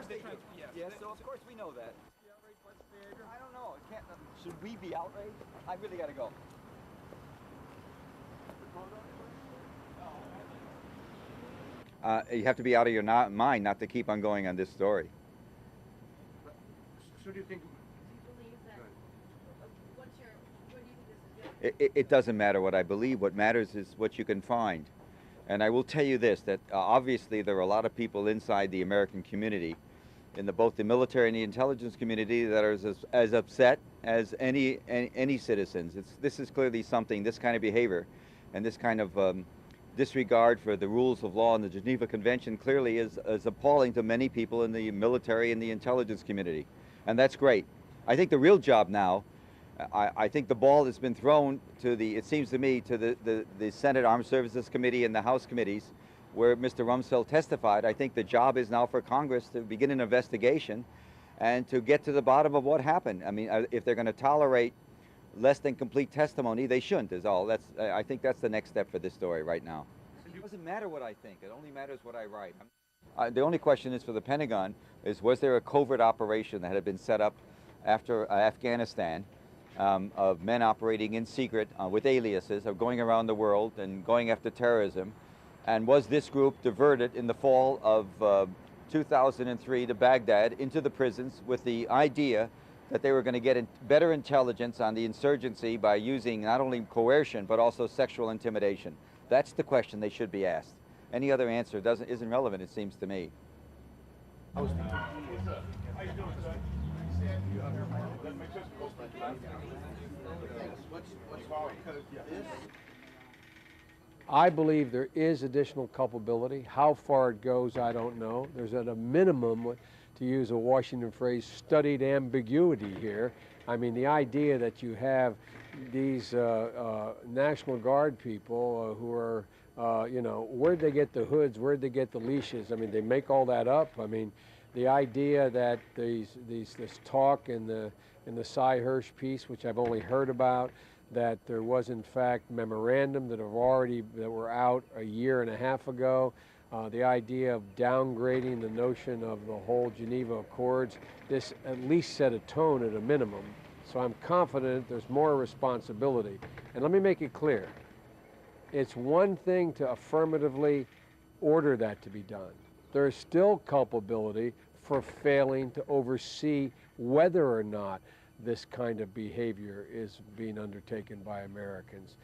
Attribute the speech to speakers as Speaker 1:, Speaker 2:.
Speaker 1: course they do. Yes, so of course we know that. I don't know. It can't, should we be outraged? I really got to go. You have to be out of your mind not to keep on going on this story.
Speaker 2: So do you think?
Speaker 1: It doesn't matter what I believe. What matters is what you can find. And I will tell you this, that obviously there are a lot of people inside the American community, in both the military and the intelligence community, that are as upset as any citizens. This is clearly something, this kind of behavior and this kind of disregard for the rules of law and the Geneva Convention clearly is appalling to many people in the military and the intelligence community. And that's great. I think the real job now, I think the ball has been thrown to it seems to me, to the Senate Armed Services Committee and the House committees where Mr. Rumsfeld testified. I think the job is now for Congress to begin an investigation and to get to the bottom of what happened. I mean, if they're going to tolerate less than complete testimony, they shouldn't, is all. I think that's the next step for this story right now. It doesn't matter what I think. It only matters what I write. The only question is for the Pentagon is, was there a covert operation that had been set up after Afghanistan of men operating in secret with aliases of going around the world and going after terrorism? And was this group diverted in the fall of 2003 to Baghdad into the prisons with the idea that they were going to get better intelligence on the insurgency by using not only coercion but also sexual intimidation? That's the question they should be asked. Any other answer isn't relevant, it seems to me.
Speaker 3: I believe there is additional culpability. How far it goes, I don't know. There's at a minimum, to use a Washington phrase, studied ambiguity here. I mean, the idea that you have these National Guard people who are, you know, where'd they get the hoods, where'd they get the leashes? I mean, they make all that up. I mean, the idea that this talk in the Hersh piece, which I've only heard about, that there was in fact memorandum that were out a year and a half ago. The idea of downgrading the notion of the whole Geneva Accords, this at least set a tone at a minimum. So I'm confident there's more responsibility. And let me make it clear, it's one thing to affirmatively order that to be done. There is still culpability for failing to oversee whether or not this kind of behavior is being undertaken by Americans.